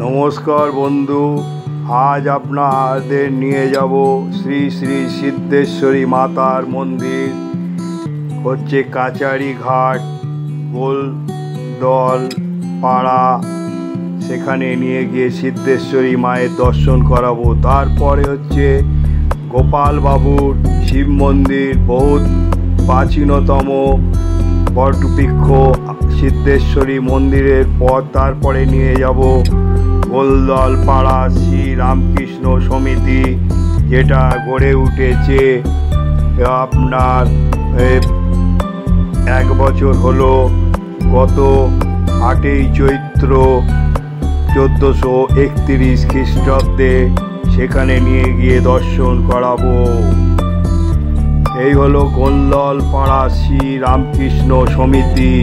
নমস্কার বন্ধু, আজ আপনাদের নিয়ে যাব শ্রী শ্রী সিদ্ধেশ্বরী মাতার মন্দির হচ্ছে কাচারি ঘাট গোলদল পাড়া। সেখানে নিয়ে গিয়ে সিদ্ধেশ্বরী মায়ের দর্শন করাবো। তারপরে হচ্ছে গোপাল বাবুর শিব মন্দির, বহুত প্রাচীনতম বটবৃক্ষ সিদ্ধেশ্বরী মন্দিরের পর তারপরে নিয়ে যাব গোলদল পাড়া শ্রী রামকৃষ্ণ সমিতি, যেটা গড়ে উঠেছে আপনার 1 বছর হলো। গত 8ই চৈত্র 1431 খ্রিস্টাব্দে সেখানে নিয়ে গিয়ে দর্শন করাবো। এই হলো গোলদল পাড়া শ্রী রামকৃষ্ণ সমিতি,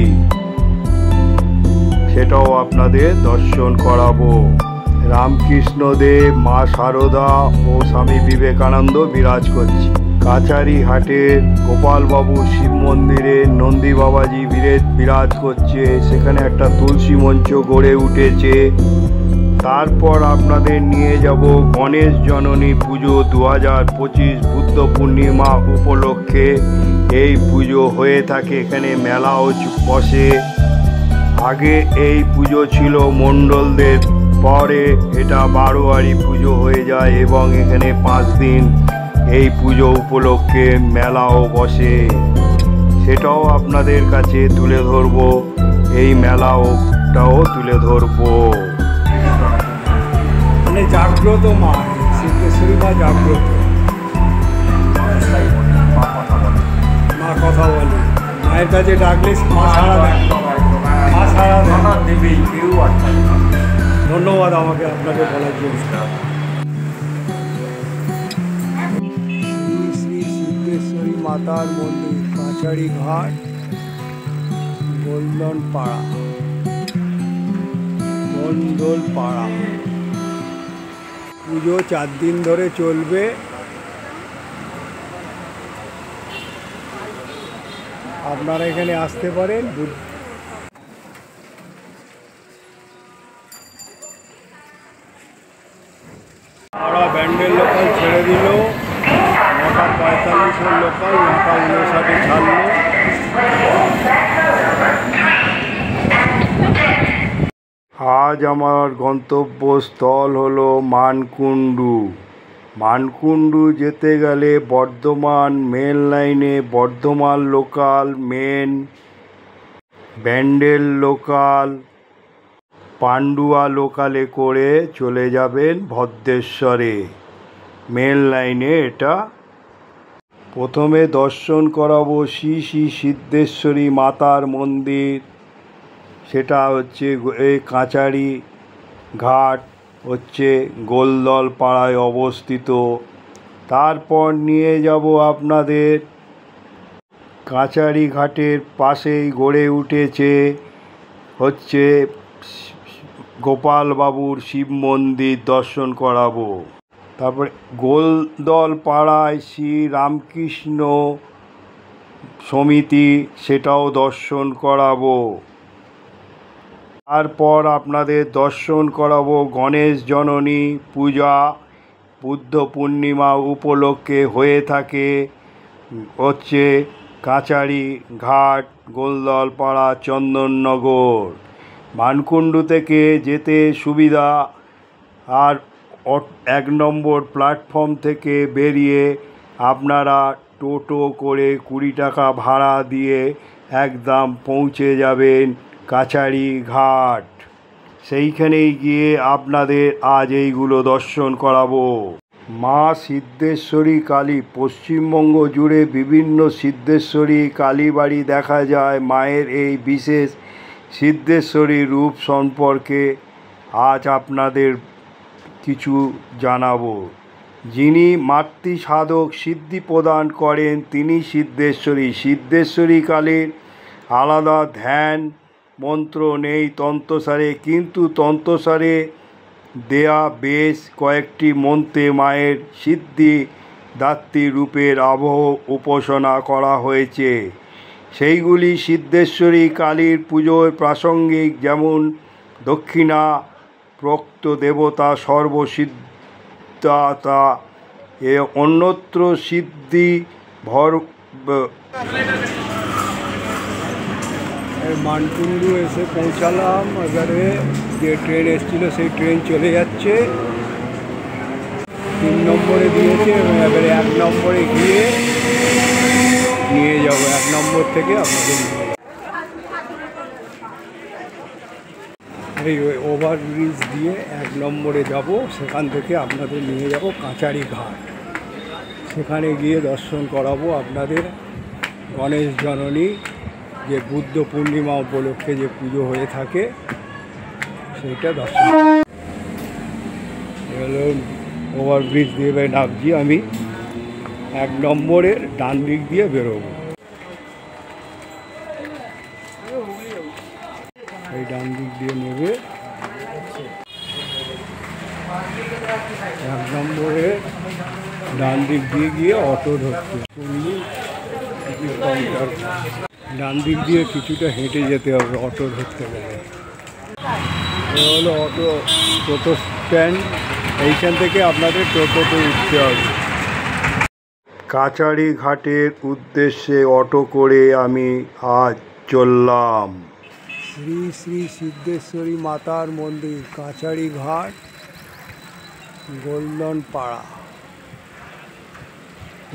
সেটাও আপনাদের দর্শন করাবো। রামকৃষ্ণদেব, মা শারদা ও স্বামী বিবেকানন্দ বিরাজ করছে। কাচারি হাটের গোপালবাবু শিব মন্দিরে নন্দী বাবাজি বিরাজ করছে। সেখানে একটা তুলসী মঞ্চ গড়ে উঠেছে। তারপর আপনাদের নিয়ে যাব গণেশ জননী পুজো 2025 বুদ্ধ পূর্ণিমা উপলক্ষে এই পুজো হয়ে থাকে। এখানে মেলাও বসে। আগে এই পুজো ছিল মণ্ডলদের, পরে এটা বারোয়ারি পুজো হয়ে যায় এবং এখানে 5 দিন এই পুজো উপলক্ষে মেলাও বসে। সেটাও আপনাদের কাছে তুলে ধরবো, এই মেলাটাও তুলে ধরবো। মানে জাগ্রত মা সিদ্ধেশ্বরী মা, জাগ্রত মা কথা বলে। মায়ের কাছে ডাকলে মা সারা দেয়, মা সারা দেবে। ধন্যবাদ আমাকে আপনাকে বলার জন্য। শ্রী শ্রী সিদ্ধেশ্বরী মাতার মন্দির, কাচারি ঘাট, গোলদল পাড়া। পুজো 4 দিন ধরে চলবে। আপনারা এখানে আসতে পারেন। ওরা ব্যান্ডেল লোকাল ছেড়ে দিল, 9:45 লোকাল 9:59 ছাড়লো। আজ আমার গন্তব্যস্থল হলো মানকুণ্ডু। মানকুণ্ডু যেতে গেলে বর্ধমান মেন লাইনে Bardhaman local, main Bandel local, Pandua লোকালে করে চলে যাবেন ভদ্রেশ্বরে। মেন লাইনে এটা। প্রথমে দর্শন করাবো শ্রী শ্রী সিদ্ধেশ্বরী মাতার মন্দির, সেটা হচ্ছে এই কাচারি ঘাট হচ্ছে গোলদল পাড়ায় অবস্থিত। তারপর নিয়ে যাব আপনাদের কাচারি ঘাটের পাশেই গড়ে উঠেছে হচ্ছে গোপাল বাবুর শিব মন্দির, দর্শন করাবো। তারপরে গোলদল পাড়ায় শ্রী রামকৃষ্ণ সমিতি, সেটাও দর্শন করাবো। তারপর আপনাদের দর্শন করাবো গণেশ জননী পূজা, বুদ্ধ পূর্ণিমা উপলক্ষে হয়ে থাকে হচ্ছে কাচারি ঘাট, গোলদল পাড়া, চন্দননগর। মানকুণ্ডু থেকে যেতে সুবিধা। আর 1 নম্বর প্ল্যাটফর্ম থেকে বেরিয়ে আপনারা টোটো করে 20 টাকা ভাড়া দিয়ে একদম পৌঁছে যাবেন কাচারি ঘাট। সেইখানেই গিয়ে আপনাদের আজ এইগুলো দর্শন করাবো। মা সিদ্ধেশ্বরী কালী, পশ্চিমবঙ্গ জুড়ে বিভিন্ন সিদ্ধেশ্বরী কালী বাড়ি দেখা যায়। মায়ের এই বিশেষ সিদ্ধেশ্বরী রূপ সম্পর্কে আজ আপনাদের কিছু জানাবো। যিনি মাতৃ সাধক সিদ্ধি প্রদান করেন তিনি সিদ্ধেশ্বরী। সিদ্ধেশ্বরী কালীর আলাদা ধ্যান মন্ত্র নেই তন্ত্রসারে, কিন্তু তন্ত্রসারে দেয়া বেশ কয়েকটি মন্ত্রে মায়ের সিদ্ধিদাত্রী রূপের আবহ উপাসনা করা হয়েছে। সেইগুলি সিদ্ধেশ্বরী কালীর পুজোর প্রাসঙ্গিক, যেমন দক্ষিণা প্রোক্ত দেবতা সর্বসিদ্ধাতা এ অন্যত্র সিদ্ধি ভর মানকুণ্ডু এসে পৌঁছালাম। এবারে যে ট্রেন এসেছিলো সেই ট্রেন চলে যাচ্ছে, 3 নম্বরে দিয়েছে। এবারে 1 নম্বরে গিয়ে নিয়ে যাবো, 1 নম্বর থেকে আপনাদের নিয়ে যাবো। এই ওভারব্রিজ দিয়ে 1 নম্বরে যাব, সেখান থেকে আপনাদের নিয়ে যাব কাছারি ঘাট। সেখানে গিয়ে দর্শন করাবো আপনাদের গণেশ জননী, যে বুদ্ধ পূর্ণিমা উপলক্ষে যে পুজো হয়ে থাকে সেইটা দর্শন। হলো ওভারব্রিজ দিয়ে নামছি আমি, 1 নম্বরের ডান দিক দিয়ে বেরোবো। এই ডান দিক দিয়ে নেবে 1 নম্বরের ডান দিক দিয়ে গিয়ে অটো ধরতে, ডান দিক দিয়ে কিছুটা হেঁটে যেতে হবে অটো ধরতে গেলে। হলো অটো টোটো স্ট্যান্ড, এইখান থেকে আপনাদের টোটোতে উঠতে হবে। কাছারি ঘাটের উদ্দেশ্যে অটো করে আমি আজ চললাম। শ্রী শ্রী সিদ্ধেশ্বরী মাতার মন্দির, কাছারি ঘাট, গোল্ডন পাড়া,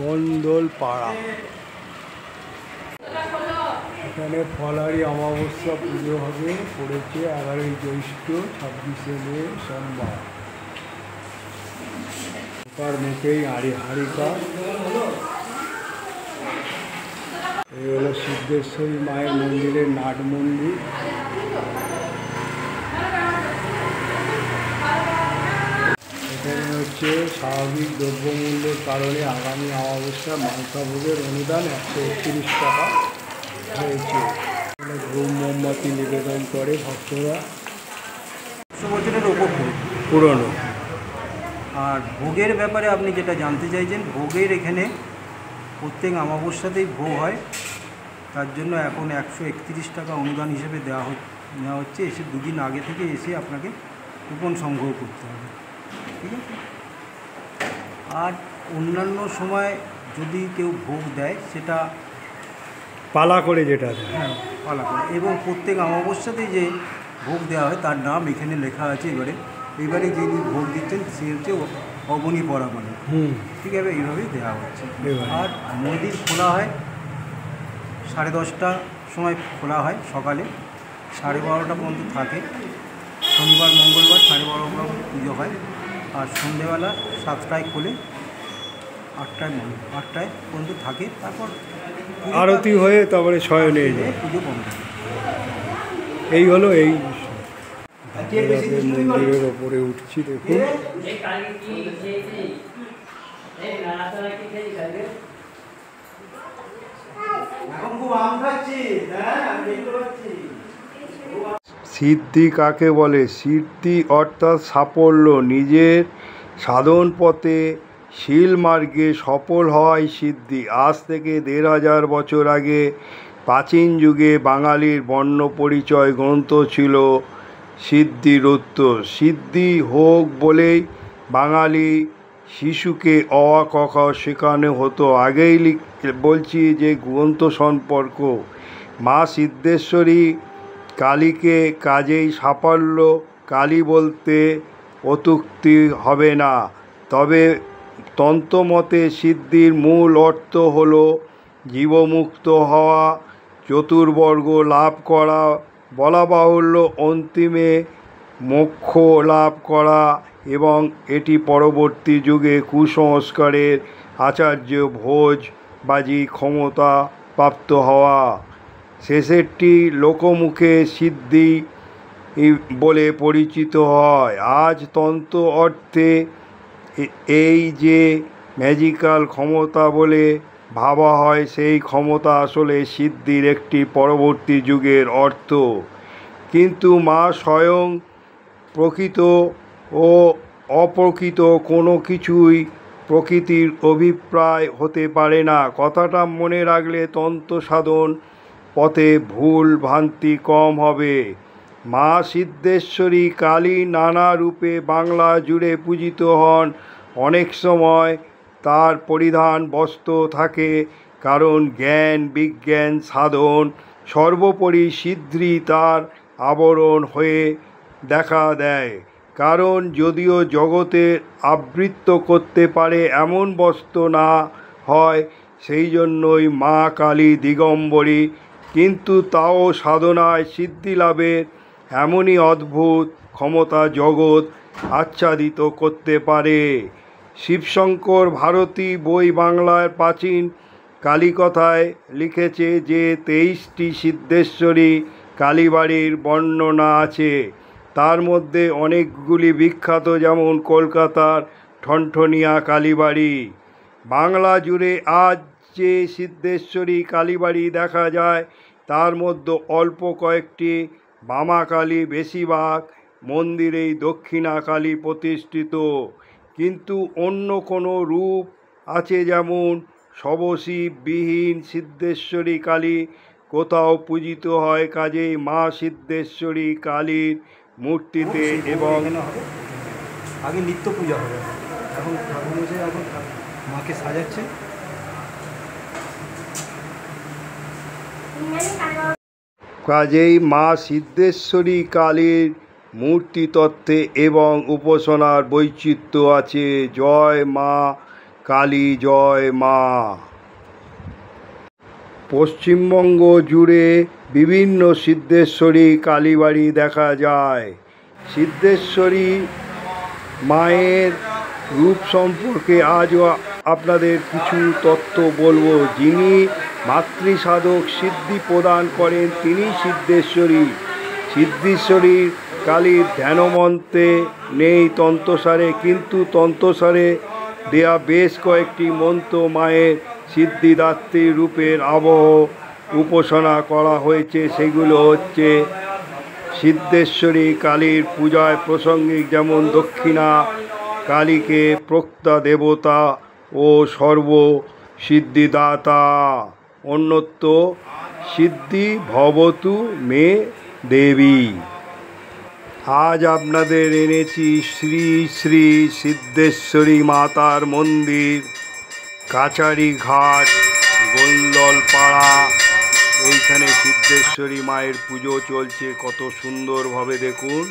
বন্দোল পাড়া। এখানে ফলারি অমাবস্যা পুজো হবে, পড়েছে 11ই জ্যৈষ্ঠ, 26শে মে সোমবার। তার মুখেই হারিকা। এই হলো সিদ্ধেশ্বরী মায়ের মন্দিরের নাট মন্দির। এখানে হচ্ছে স্বাভাবিক দ্রব্যমূল্যের কারণে আগামী অমাবস্যা মাংসাভোগের অনুদান 131 টাকা হয়েছে। ধূপ মোমবাতি নিবেদন করে ভক্তরা। 100 বছরের ওপর পুরনো। আর ভোগের ব্যাপারে আপনি যেটা জানতে চাইছেন, ভোগের এখানে প্রত্যেক অমাবস্যাতেই ভোগ হয়, তার জন্য এখন 131 টাকা অনুদান হিসেবে নেওয়া হচ্ছে। এসে 2 দিন আগে থেকে এসে আপনাকে কুপন সংগ্রহ করতে হবে, ঠিক আছে? আর অন্যান্য সময় যদি কেউ ভোগ দেয় সেটা পালা করে যেটা দেয়। হ্যাঁ পালা করে, এবং প্রত্যেক অমাবস্যাতেই যে ভোগ দেওয়া হয় তার নাম এখানে লেখা আছে। এবারে যিনি ভোগ দিচ্ছেন সে হচ্ছে অবনী পরামানি, ঠিক আছে? এইভাবেই দেওয়া হচ্ছে। আর মন্দির খোলা হয় 10:30টার সময় খোলা হয়, সকালে 12:30টা পর্যন্ত থাকে। শনিবার মঙ্গলবার 12:30 পুজো হয়। আর সন্ধেবেলা 7টায় খোলে, 8টায় পর্যন্ত থাকে। তারপর আরতি হয়ে তারপরে শয়নে যায়, পুজো বন্ধ হয়। এই হলো এই মন্দিরের ওপরে উঠছি, দেখুন। সিদ্ধি কাকে বলে? সিদ্ধি অর্থাৎ সাফল্য, নিজের সাধন পথে শিলমার্গে সফল হওয়াই সিদ্ধি। আজ থেকে 1500 বছর আগে প্রাচীন যুগে বাঙালির বর্ণ পরিচয় গ্রন্থ ছিল সিদ্ধির উত্তর। সিদ্ধি হোক বলেই বাঙালি শিশুকে অ আ ক খ শেখানো হতো। আগেই বলছি যে গ্রন্থ সম্পর্ক। মা সিদ্ধেশ্বরী কালীকে কাজেই সাফল্য কালী বলতে অত্যুক্তি হবে না। তবে তন্ত্রমতে সিদ্ধির মূল অর্থ হল জীবমুক্ত হওয়া, চতুর্বর্গ লাভ করা, বলা বাহুল্য অন্তিমে মোক্ষ লাভ করা, এবং এটি পরবর্তী যুগে কুসংস্কারের আচার্য ভোজবাজি ক্ষমতা প্রাপ্ত হওয়া। শেষেরটি লোকমুখে সিদ্ধি বলে পরিচিত হয়। আজ তন্ত্র অর্থে এই যে ম্যাজিক্যাল ক্ষমতা বলে ভাবা হয়, সেই ক্ষমতা আসলে সিদ্ধির একটি পরবর্তী যুগের অর্থ। কিন্তু মা স্বয়ং প্রকৃত ও অপ্রকৃত কোনো কিছুই প্রকৃতির অভিপ্রায় হতে পারে না। কথাটা মনে রাখলে তন্ত্র সাধন পথে ভুল ভ্রান্তি কম হবে। মা সিদ্ধেশ্বরী কালী নানা রূপে বাংলা জুড়ে পূজিত হন। অনেক সময় তার পরিধান বস্ত্র থাকে কারণ জ্ঞান বিজ্ঞান সাধন, সর্বোপরি সিদ্ধি তার আবরণ হয়ে দেখা দেয়। কারণ যদিও জগতের আবৃত্ত করতে পারে এমন বস্ত্র না হয়, সেই জন্যই মা কালী দিগম্বরী, কিন্তু তাও সাধনায় সিদ্ধি লাভের এমনই অদ্ভুত ক্ষমতা জগৎ আচ্ছাদিত করতে পারে। শিবশঙ্কর ভারতী বই বাংলার প্রাচীন কালীকথায় লিখেছে যে 23টি সিদ্ধেশ্বরী কালীবাড়ির বর্ণনা আছে। তার মধ্যে অনেকগুলি বিখ্যাত, যেমন কলকাতার ঠনঠনিয়া কালীবাড়ি। বাংলা জুড়ে আজ যে সিদ্ধেশ্বরী কালীবাড়ি দেখা যায় তার মধ্যে অল্প কয়েকটি বামাকালী, বেশিরভাগ মন্দিরেই দক্ষিণাকালী প্রতিষ্ঠিত। কিন্তু অন্য কোনো রূপ আছে, যেমন শবশিববিহীন সিদ্ধেশ্বরী কালী কোথাও পূজিত হয়। কাজেই মা সিদ্ধেশ্বরী কালীর মূর্তিতে এবং এখানে হবে আগে নিত্য পূজা হবে, এখন ঠাকুরমশাই এখন মাকে সাজাচ্ছে। কাজেই মা সিদ্ধেশ্বরী কালীর মূর্তিতত্ত্বে এবং উপাসনার বৈচিত্র্য আছে। জয় মা কালী, জয় মা। পশ্চিমবঙ্গ জুড়ে বিভিন্ন সিদ্ধেশ্বরী কালীবাড়ি দেখা যায়। সিদ্ধেশ্বরী মায়ের রূপ সম্পর্কে আজও আপনাদের কিছু তথ্য বলবো। যিনি মাতৃসাধক সিদ্ধি প্রদান করেন তিনি সিদ্ধেশ্বরী। সিদ্ধেশ্বরী কালীর ধ্যানমন্ত্রে নেই তন্ত্রসারে, কিন্তু তন্ত্রসারে দেয়া বেশ কয়েকটি মন্ত্র মায়ের সিদ্ধিদাত্রী রূপের আবহ উপাসনা করা হয়েছে। সেগুলো হচ্ছে সিদ্ধেশ্বরী কালীর পূজায় প্রসঙ্গিক, যেমন দক্ষিণা কালীকে প্রক্তা দেবতা ও সর্ব সিদ্ধিদাতা, অন্যত্র সিদ্ধি ভবতু মে দেবী। আজ আপনাদের এনেছি শ্রী শ্রী সিদ্ধেশ্বরী মাতার মন্দির, কাচারি ঘাট, গোলদলপাড়া। এইখানে সিদ্ধেশ্বরী মায়ের পুজো চলছে, কত সুন্দরভাবে দেখুন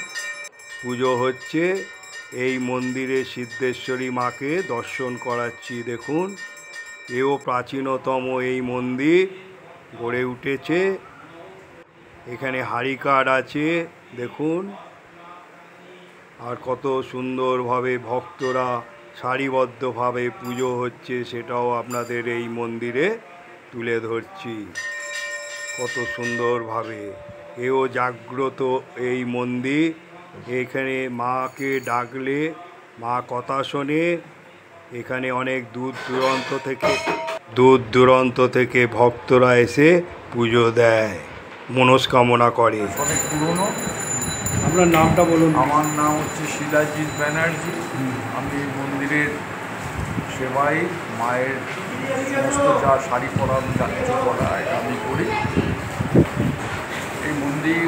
পুজো হচ্ছে। এই মন্দিরে সিদ্ধেশ্বরী মাকে দর্শন করাচ্ছি। দেখুন, এও প্রাচীনতম এই মন্দির গড়ে উঠেছে। এখানে হাড়িকাঠ আছে দেখুন, আর কত সুন্দরভাবে ভক্তরা সারিবদ্ধভাবে পুজো হচ্ছে সেটাও আপনাদের এই মন্দিরে তুলে ধরছি কত সুন্দরভাবে। এও জাগ্রত এই মন্দির। এখানে মাকে ডাকলে মা কথা শোনে। এখানে অনেক দূর দূরান্ত থেকে ভক্তরা এসে পুজো দেয়, মনস্কামনা করে। অনেক পুরনো। আপনার নামটা বলুন। আমার নাম হচ্ছে শিলাজিৎ ব্যানার্জি। আমি এই মন্দিরের সেবাই, মায়ের সমস্ত যা শাড়ি পরানো যা কিছু করা এটা আমি করি। এই মন্দির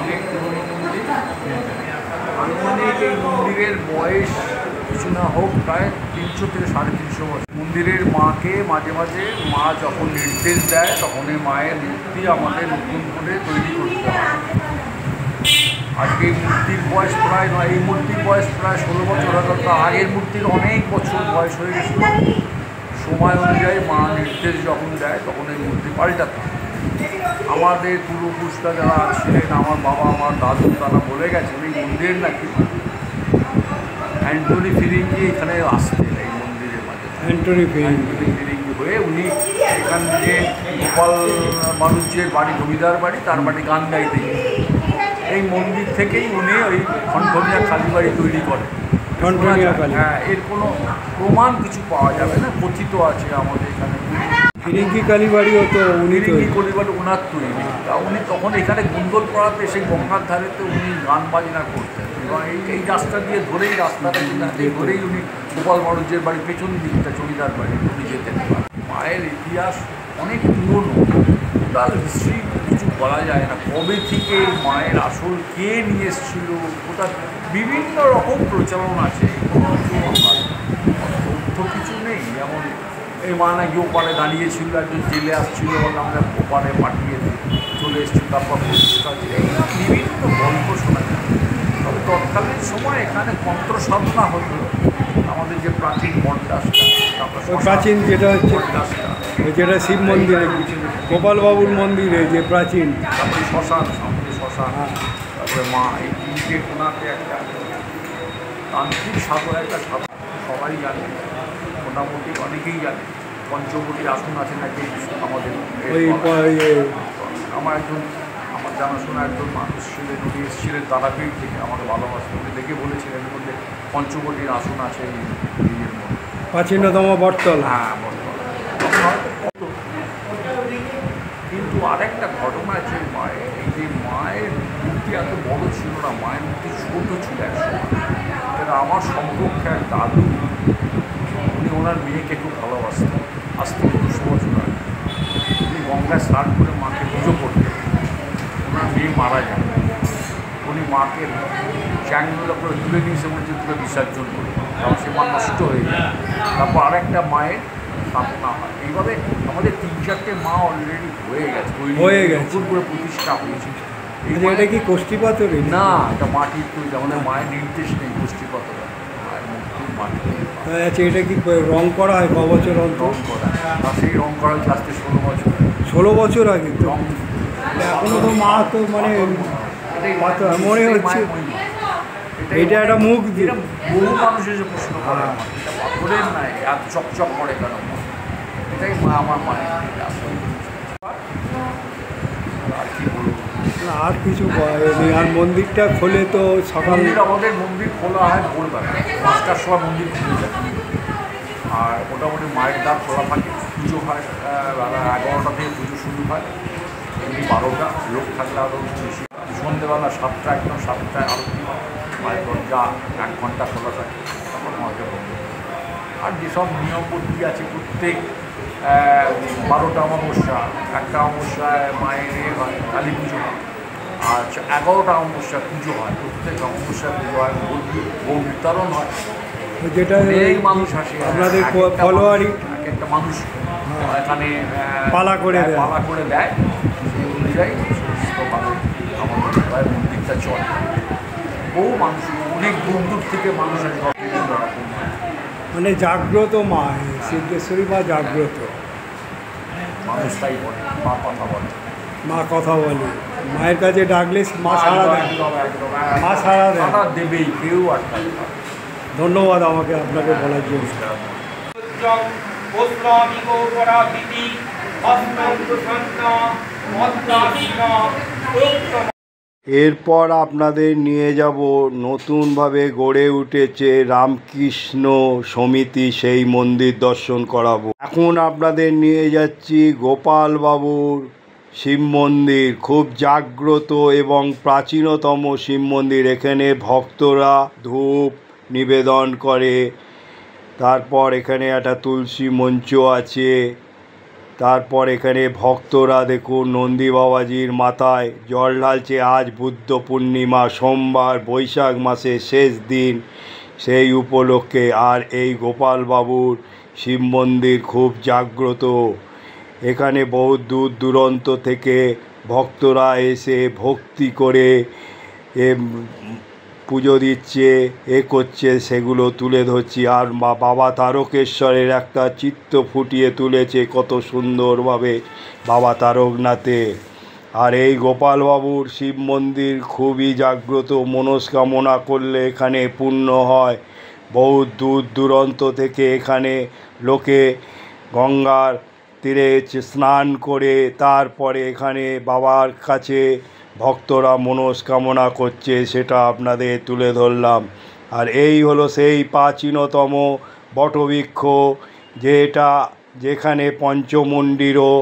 অনেক পুরনো মন্দির। আনুমানিক এই মন্দিরের বয়স কিছু না হোক প্রায় 300 থেকে 350 বছর। মন্দিরের মাকে মাঝে মাঝে মা যখন নির্দেশ দেয় তখন এই মায়ের মূর্তি আমাদের নতুন করে তৈরি করতে হয়। আজকে এই মূর্তির বয়স প্রায় নয়, এই মূর্তির বয়স প্রায় 16 বছর হয়তো। আগের মূর্তির অনেক বছর বয়স হয়ে গেছিল। সময় অনুযায়ী মা নির্দেশ যখন দেয় তখন এই মূর্তি পাল্টাতে হয়। আমাদের পূর্বপুরুষরা যারা ছিলেন, আমার বাবা আমার দাদু, তারা বলে গেছেন এই মন্দিরের নাকি অ্যান্টনি ফিরিঙ্গি এখানে আসতেন এই মন্দিরের মাঝে। অ্যান্টনি ফিরিঙ্গি হয়ে উনি এখান থেকে গোপাল মানুষের বাড়ি, জমিদার বাড়ি, তার বাড়ি গান গাইতে। এই মন্দির থেকেই উনি ওই ঠনঠনিয়া কালীবাড়ি তৈরি করেন। ঠনঠনিয়া কালী, হ্যাঁ, এর কোনো প্রমাণ কিছু পাওয়া যাবে না, কথিত আছে আমাদের এখানে। ফিরিঙ্গি কালীবাড়িও তো উনি ফিরিঙ্গি কালীবাড়ি ওনার তৈরি। তা উনি তখন এখানে গোলদলপাড়াতে সেই গঙ্গার ধারেতে উনি গান বাজনা করতেন, এবং এই রাস্তা দিয়ে ধরেই রাস্তাটা ধরেই উনি গোপাল মানুষের বাড়ি পেছন দিকটা জমিদার বাড়ি উনি যেতেন। মায়ের ইতিহাস অনেক পুরনো, টোটাল হিস্ট্রি কিছু বলা যায় না কবে থেকে মায়ের আসল কে নিয়ে এসেছিল, ওটা বিভিন্ন রকম প্রচলন আছে, কোনো কিছু আমার তথ্য কিছু নেই। যেমন এই মা নাকি ওপারে দাঁড়িয়েছিল, একজন জেলে আসছিল, বলে আমরা ওপারে পাঠিয়ে চলে এসেছি, তারপর প্রতিষ্ঠা হচ্ছে, এইগুলো বিভিন্ন গল্প শোনা যায়। তবে তৎকালীন সময় এখানে তন্ত্র সাধনা হতো। আমাদের যে প্রাচীন বটগাছটা, প্রাচীন যেটা হচ্ছে বটগাছটা, যেটা শিব মন্দিরে, গোপালবাবুর মন্দিরে যে প্রাচীন, তারপরে শ্মশান, সামনে শ্মশান, তারপরে মা, এই তিনটে কোনাতে একটা তান্ত্রিক সাধন, একটা সাধন সবাই জানে, মোটামুটি অনেকেই জানে। পঞ্চবটী আসন আছে নাকি আমাদের, আমার একজন আমার জানাশোনা একজন মানুষ ছিলেন, উনি এসেছিলেন তারাপীঠ থেকে, আমাকে ভালোবাসতেন, উনি দেখে বলেছিলেন এর মধ্যে পঞ্চবটির আসন আছে এই ইয়ের মধ্যে, প্রাচীনতম বটতলা। হ্যাঁ বটতলা। কিন্তু আরেকটা ঘটনা আছে মায়ের, এই যে মায়ের মূর্তি এত বড় ছিল না, মায়ের মূর্তি ছোটো ছিল একসময়। এটা আমার সম্পর্কে এক দাদু, উনি ওনার মেয়েকে খুব ভালোবাসতেন, আজ থেকে 200 বছর আগে। উনি গঙ্গায় স্নান করে মাকে পুজো করতেন, ওনার মেয়ে মারা যান, উনি মাকে চ্যাংগুলো করে তুলে নিয়ে এসে মধ্যে তুলে বিসর্জন করে, কারণ সে মা নষ্ট হয়ে যায়। তারপর আরেকটা মায়ের স্থাপনা হয়। এইভাবে আমাদের 3-4টে মা অলরেডি হয়ে গেছে, নতুন করে প্রতিষ্ঠা হয়েছে। এটা কি কোষ্ঠী পাথরে? না, এটা মাটির তৈরি, আমাদের মায়ের নির্দেশ নেই গোষ্ঠী পাথর, মায়ের মূর্তি মাটি। আচ্ছা, এটা কি রং করা হয় ক বছর অন্তর? রং করা, আর সেই রং করা হয়েছে আজকে 16 বছর। 16 বছর আগে তো? রং এখনো তো মা তো মানে মনে হচ্ছে এটা একটা মুখ দিয়ে। বহু মানুষ এসে প্রশ্ন করে, এটা পাথরের নাই, আর চকচক করে কেন? এটাই মা, আমার মায়ের আসল। আর কি বলবো, আর কিছু বলেনি। আর মন্দিরটা খোলে তো সকাল? আমাদের মন্দির খোলা হয় ভোরবেলা 5টার সময় মন্দির খুলে যায়, আর মোটামুটি মায়ের দ্বার খোলা থাকে। পুজো হয় বেলা 11টা থেকে পুজো শুরু হয়, এমনি 12টা, লোক থাকলে আরও বেশি। সন্ধ্যেবেলা 7টা, একদম 7টায় আরতি হয়, মায়ের দরজা 1 ঘন্টা খোলা থাকে, তারপর মাকে বন্ধ। আর যেসব নিয়মপদ্ধতি আছে, প্রত্যেক 12টা অমাবস্যা, 1টা অমাবস্যায় মায়ের হয় কালী পুজো হয়, আর 11টা অমাবস্যা পুজো হয়, প্রত্যেক অমাবস্যা পুজো হয়, ভোগ বিতরণ হয়। যেটা এই মানুষ আসে, আপনাদের ফলোয়ারি এক একটা মানুষ এখানে পালা করে দেয়, সেই অনুযায়ী সুস্থভাবে আমাদের মন্দিরটা চলে। বহু মানুষ, অনেক দূর দূর থেকে মানুষ আসে, মানে জাগ্রত মা, সিদ্ধেশ্বরী মা জাগ্রত। মানুষ তাই বলে, মা কথা বলে, মা কথা বলে, মায়ের কাছে ডাকলে মা সাড়া দেয়, মা সাড়া দেয়, দেবেই, কেউ আটকাবে না। ধন্যবাদ আমাকে আপনাকে বলার জন্য। এরপর আপনাদের নিয়ে যাব নতুনভাবে গড়ে উঠেছে রামকৃষ্ণ সমিতি, সেই মন্দির দর্শন করাবো। এখন আপনাদের নিয়ে যাচ্ছি গোপাল বাবুর শিব মন্দির, খুব জাগ্রত এবং প্রাচীনতম শিব মন্দির। এখানে ভক্তরা ধূপ নিবেদন করে, তারপর এখানে একটা তুলসী মঞ্চ আছে, তারপর এখানে ভক্তরা দেখুন নন্দী বাবাজির মাথায় জল ঢালছে। আজ বুদ্ধ পূর্ণিমা, সোমবার, বৈশাখ মাসের শেষ দিন, সেই উপলক্ষে। আর এই গোপাল বাবুর শিব মন্দির খুব জাগ্রত, এখানে বহু দূর দূরান্ত থেকে ভক্তরা এসে ভক্তি করে পুজো দিচ্ছে, করছে, সেগুলো তুলে ধরছি। আর বাবা তারকেশ্বরের একটা চিত্র ফুটিয়ে তুলেছে কত সুন্দরভাবে বাবা তারকনাথে। আর এই গোপালবাবুর শিব মন্দির খুবই জাগ্রত, মনস্কামনা করলে এখানে পূর্ণ হয়। বহু দূর দূরান্ত থেকে এখানে লোকে গঙ্গার তীরে স্নান করে তারপরে এখানে বাবার কাছে ভক্তরা মনস্কামনা করছে, সেটা আপনাদের তুলে ধরলাম। আর এই হলো সেই প্রাচীনতম বটবৃক্ষ, যেখানে পঞ্চমুণ্ডিরও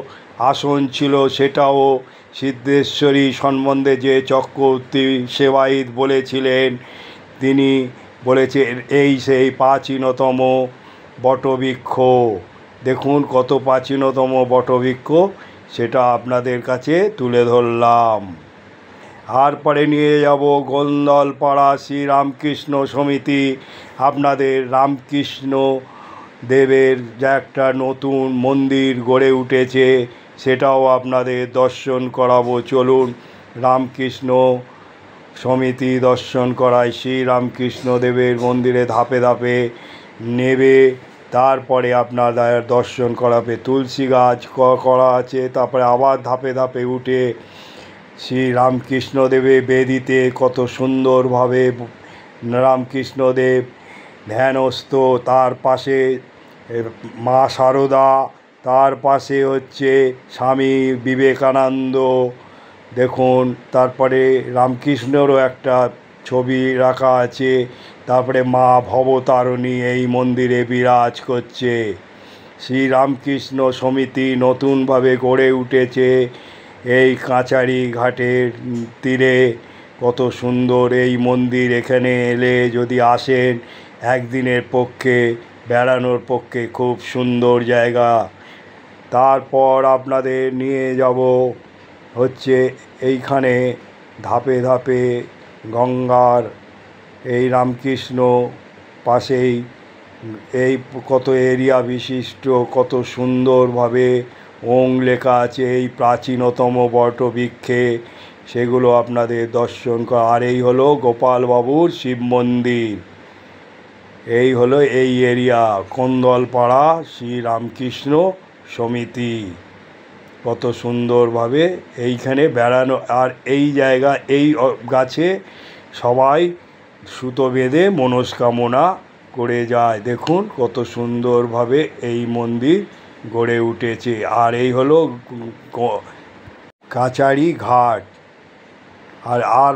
আসন ছিল। সেটাও সিদ্ধেশ্বরী সম্বন্ধে যে চক্রবর্তী সেবায়িত বলেছিলেন, তিনি বলেছেন এই সেই প্রাচীনতম বটবৃক্ষ। দেখুন কত প্রাচীনতম বটবৃক্ষ, সেটা আপনাদের কাছে তুলে ধরলাম। আর পরে নিয়ে যাব গোন্দলপাড়া শ্রীরামকৃষ্ণ সমিতি। আপনাদের রামকৃষ্ণ দেবের যে একটা নতুন মন্দির গড়ে উঠেছে, সেটাও আপনাদের দর্শন করাবো। চলুন রামকৃষ্ণ সমিতি দর্শন করায়। শ্রীরামকৃষ্ণ দেবের মন্দিরে ধাপে ধাপে নেবে, তারপরে আপনাদের দর্শন করাবে। তুলসী গাছ করা আছে, তারপরে আবার ধাপে ধাপে উঠে শ্রীরামকৃষ্ণদেবের বেদিতে কত সুন্দরভাবে রামকৃষ্ণদেব ধ্যানস্থ, তার পাশে মা সারদা, তার পাশে হচ্ছে স্বামী বিবেকানন্দ, দেখুন। তারপরে রামকৃষ্ণেরও একটা ছবি রাখা আছে। তারপরে মা ভবতারিণী এই মন্দিরে বিরাজ করছে। শ্রীরামকৃষ্ণ সমিতি নতুনভাবে গড়ে উঠেছে এই কাছারি ঘাটের তীরে। কত সুন্দর এই মন্দির। এখানে এলে যদি আসেন, একদিনের পক্ষে বেড়ানোর পক্ষে খুব সুন্দর জায়গা। তারপর আপনাদের নিয়ে যাব হচ্ছে এইখানে ধাপে ধাপে গঙ্গার এই রামকৃষ্ণ পাশেই এই কত এরিয়া বিশিষ্ট, কত সুন্দরভাবে ওং লেখা আছে এই প্রাচীনতম বটবৃক্ষে, সেগুলো আপনাদের দর্শন করা। আর এই হলো গোপালবাবুর শিব মন্দির। এই হলো এই এরিয়া গোন্দলপাড়া শ্রীরামকৃষ্ণ সমিতি। কত সুন্দরভাবে এইখানে বেড়ানো। আর এই জায়গা, এই গাছে সবাই সুতো বেঁধে মনস্কামনা করে যায়। দেখুন কত সুন্দরভাবে এই মন্দির গড়ে উঠেছে। আর এই হলো কাছারি ঘাট। আর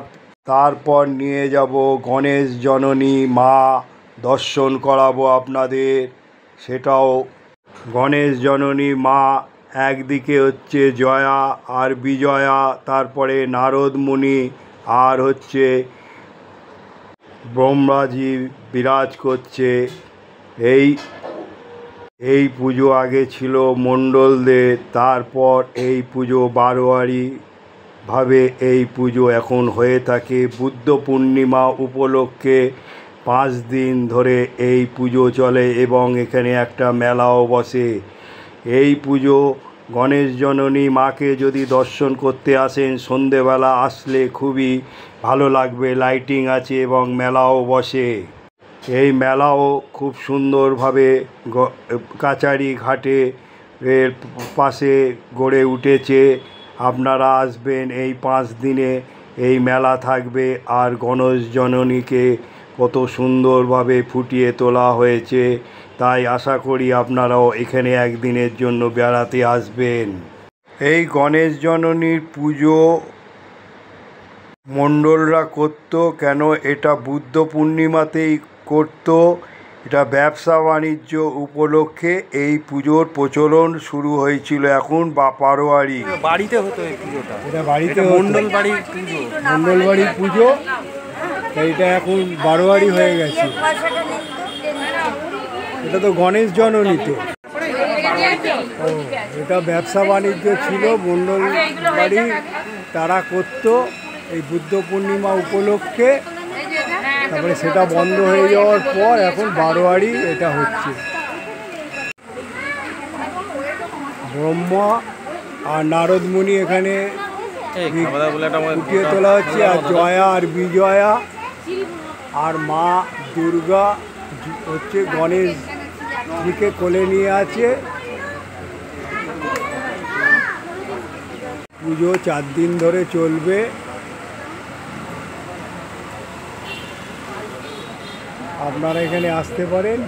তারপর নিয়ে যাব গণেশ জননী মা দর্শন করাবো আপনাদের। সেটাও গণেশ জননী মা একদিকে হচ্ছে জয়া আর বিজয়া, তারপরে নারদ মুনি আর হচ্ছে ব্রহ্মাজি বিরাজ করছে। এই পুজো আগে ছিল মণ্ডলদের, তারপর এই পুজো বারোয়ারি ভাবে এই পুজো এখন হয়ে থাকে। বুদ্ধ পূর্ণিমা উপলক্ষে 5 দিন ধরে এই পুজো চলে এবং এখানে একটা মেলাও বসে। এই পুজো গণেশ জননী মাকে যদি দর্শন করতে আসেন, সন্ধেবেলা আসলে খুবই ভালো লাগবে। লাইটিং আছে এবং মেলাও বসে। এই মেলাও খুব সুন্দরভাবে কাছারি ঘাটে এর পাশে গড়ে উঠেছে। আপনারা আসবেন, এই 5 দিনে এই মেলা থাকবে। আর গণেশ জননীকে কত সুন্দরভাবে ফুটিয়ে তোলা হয়েছে, তাই আশা করি আপনারাও এখানে একদিনের জন্য বেড়াতে আসবেন। এই গণেশ জননীর পুজো মণ্ডলরা করত কেন? এটা বুদ্ধ পূর্ণিমাতেই করত। এটা ব্যবসা বাণিজ্য উপলক্ষে এই পুজোর প্রচলন শুরু হয়েছিল। এখন বারোয়ারি বাড়িতে হতো এই পুজোটা, এটা বাড়িতে মণ্ডল বাড়ির পুজো, মণ্ডল বাড়ির পুজো। এটা এখন বারোয়ারি হয়ে গেছে। এটা তো গণেশ জননী তো। এটা ব্যবসা বাণিজ্য ছিল মণ্ডল বাড়ি, তারা করত এই বুদ্ধ পূর্ণিমা উপলক্ষে। তারপরে সেটা বন্ধ হয়ে যাওয়ার পর এখন বারোয়ারি এটা হচ্ছে। ব্রহ্মা আর নারদ মুনি এখানে ফুটিয়ে তোলা হচ্ছে। আর জয়া আর বিজয়া আর মা দুর্গা হচ্ছে গণেশজিকে কোলে নিয়ে আছে। পুজো 4 দিন ধরে চলবে। আপনারা এখানে আসতে পারেন।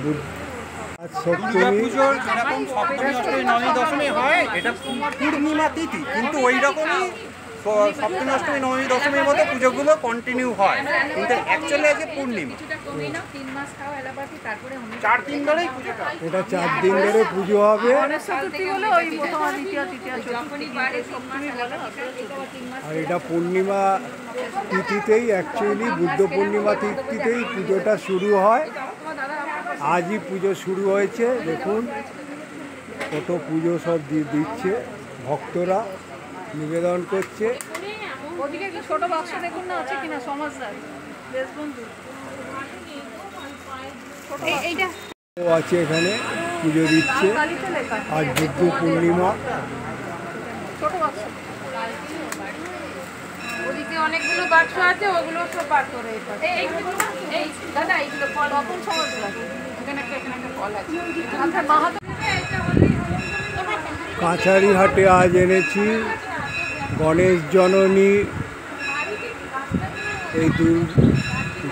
আজ সপ্তমী পুজোর যেরকম সপ্তমী অষ্টমী নবমী দশমী হয়, এটা পূর্ণিমা তিথি, কিন্তু ওই রকমই সপ্তমী অষ্টমী নবমী দশমীর মতো পুজোগুলো কন্টিনিউ হয়, কিন্তু অ্যাকচুয়ালি আজকে পূর্ণিমা। 4 দিন ধরেই পুজোটা, এটা 4 দিন ধরে পুজো হবে। আর এটা পূর্ণিমা তিথিতেই, অ্যাকচুয়ালি বুদ্ধ পূর্ণিমা তিথিতেই পুজোটা শুরু হয়। আজই পুজো শুরু হয়েছে। দেখুন কত পুজো সব দিচ্ছে। ভক্তরা নিবেদন করছে। ওদিকে একটা ছোট বাক্স দেখুন না আছে কিনা সমাজদার দেশবন্ধু এইটা আছে এখানে পুজো দিচ্ছে। কালিতে লেখা আজ বুদ্ধ পূর্ণিমা। ছোট বাক্স ওদিকে অনেকগুলো বাক্স আছে, ওগুলো সব বার করে এই দাদা এইগুলো ফল অপন সমাজদার এখানে একটা ফল আছে। আচ্ছা মাহাতো কাছারি হাটে আজ এনেছি গণেশ জননী। এই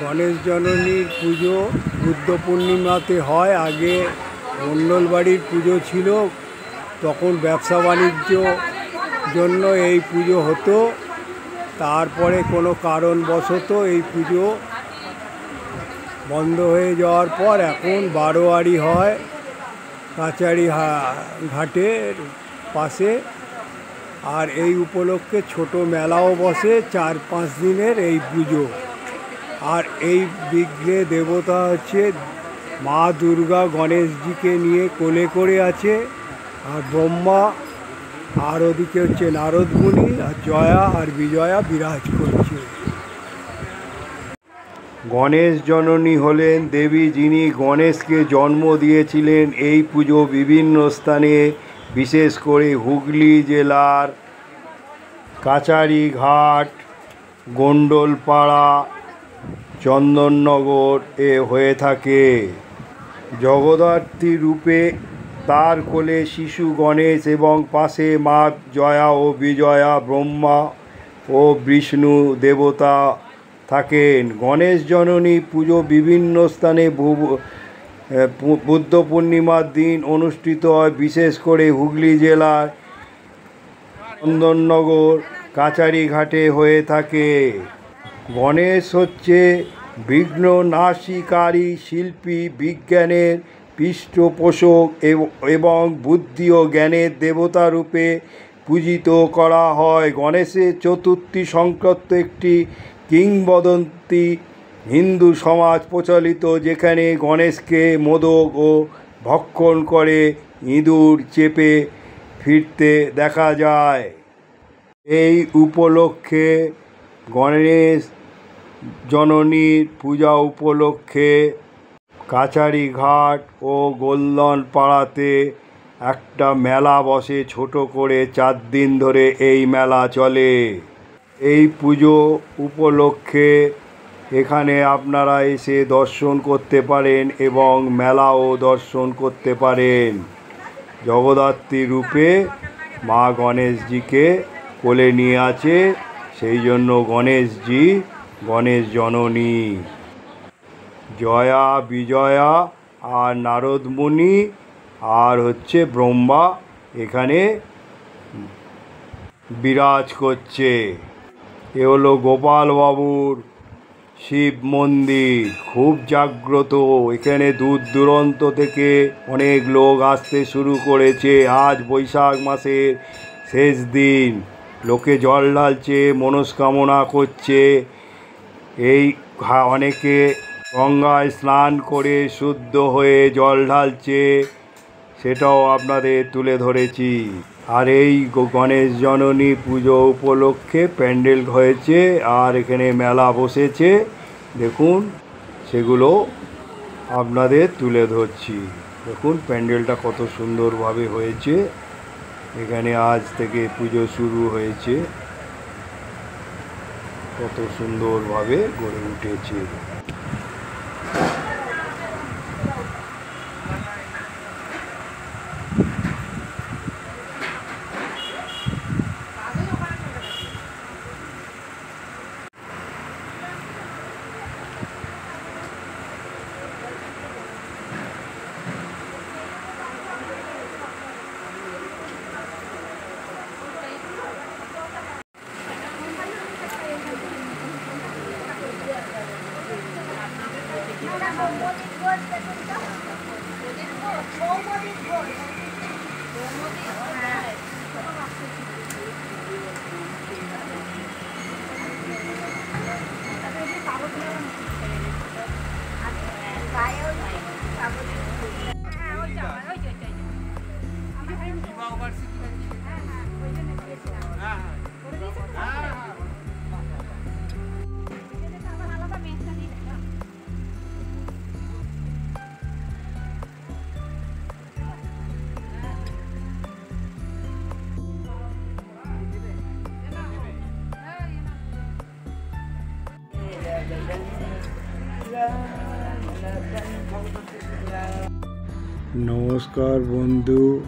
গণেশ জননীর পুজো বুদ্ধ পূর্ণিমাতে হয়। আগে মণ্ডল বাড়ির পুজো ছিল, তখন ব্যবসা বাণিজ্য জন্য এই পুজো হতো। তারপরে কোনো কারণবশত এই পুজো বন্ধ হয়ে যাওয়ার পর এখন বারোয়ারি হয় কাছারি ঘাটের পাশে। আর এই উপলক্ষে ছোট মেলাও বসে 4-5 দিনের এই পুজো। আর এই বিঘ্নে দেবতা হচ্ছে মা দুর্গা গণেশজিকে নিয়ে কোলে করে আছে, আর ব্রহ্মা, আর ওদিকে হচ্ছে নারদ মুনি, আর জয়া আর বিজয়া বিরাজ করছে। গণেশ জননী হলেন দেবী, যিনি গণেশকে জন্ম দিয়েছিলেন। এই পুজো বিভিন্ন স্থানে, বিশেষ করে হুগলি জেলার কাছারি ঘাট, গন্ডলপাড়া, চন্দননগর এ হয়ে থাকে। জগদ্ধাত্রী রূপে তার কোলে শিশু গণেশ এবং পাশে মা জয়া ও বিজয়া, ব্রহ্মা ও বিষ্ণু দেবতা থাকেন। গণেশ জননী পুজো বিভিন্ন স্থানে বুদ্ধ পূর্ণিমার দিন অনুষ্ঠিত হয়। বিশেষ করে হুগলি জেলার চন্দননগর কাছারি ঘাটে হয়ে থাকে। গণেশ হচ্ছে বিঘ্ন নাশকারী শিল্পী, বিজ্ঞানের পৃষ্ঠপোষক এবং বুদ্ধি ও জ্ঞানের দেবতা রূপে পূজিত করা হয়। গণেশের চতুর্থী সংক্রান্ত একটি কিংবদন্তি হিন্দু সমাজ প্রচলিত, যেখানে গণেশকে মোদক ও ভক্ষণ করে ইঁদুর চেপে ফিরতে দেখা যায়। এই উপলক্ষে গণেশ জননীর পূজা উপলক্ষে কাছারি ঘাট ও গোলদন পাড়াতে একটা মেলা বসে ছোট করে। 4 দিন ধরে এই মেলা চলে। এই পুজো উপলক্ষে এখানে আপনারা এসে দর্শন করতে পারেন এবং মেলাও দর্শন করতে পারেন। জগদ্ধাত্রী রূপে মা গণেশজিকে কোলে নিয়ে আছে, সেই জন্য গণেশজি গণেশ জননী। জয়া, বিজয়া আর নারদ মুনি আর হচ্ছে ব্রহ্মা এখানে বিরাজ করছে। এ হলো গোপাল বাবুর শিব মন্দির, খুব জাগ্রত। এখানে দূর দূরান্ত থেকে অনেক লোক আসতে শুরু করেছে। আজ বৈশাখ মাসের শেষ দিন, লোকে জল ঢালছে, মনস্কামনা করছে। এই অনেকে গঙ্গায় স্নান করে শুদ্ধ হয়ে জল ঢালছে, সেটাও আপনাদের তুলে ধরেছি। আর এই গণেশ জননী পুজো উপলক্ষে প্যান্ডেল হয়েছে, আর এখানে মেলা বসেছে, দেখুন সেগুলো আপনাদের তুলে ধরছি। দেখুন প্যান্ডেলটা কত সুন্দরভাবে হয়েছে। এখানে আজ থেকে পুজো শুরু হয়েছে, কত সুন্দরভাবে গড়ে উঠেছে। নমস্কার বন্ধু,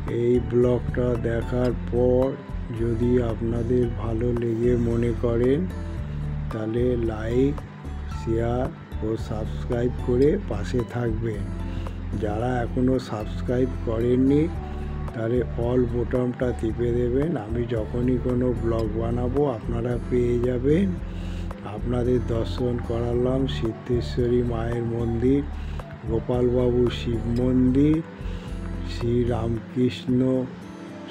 এই ব্লগটা দেখার পর যদি আপনাদের ভালো লেগে মনে করেন তাহলে লাইক, শেয়ার ও সাবস্ক্রাইব করে পাশে থাকবেন। যারা এখনও সাবস্ক্রাইব করেননি তাহলে অল বোতামটা টিপে দেবেন। আমি যখনই কোনো ব্লগ বানাবো আপনারা পেয়ে যাবেন। আপনাদের দর্শন করালাম সিদ্ধেশ্বরী মায়ের মন্দির, গোপালবাবু শিব মন্দির, শ্রী রামকৃষ্ণ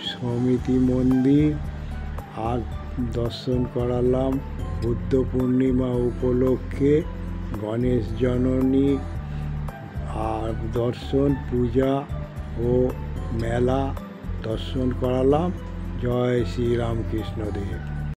সমিতি মন্দির, আর দর্শন করালাম বুদ্ধ পূর্ণিমা উপলক্ষে গণেশ জননী, আর দর্শন পূজা ও মেলা দর্শন করালাম। জয় শ্রী রামকৃষ্ণ দেব।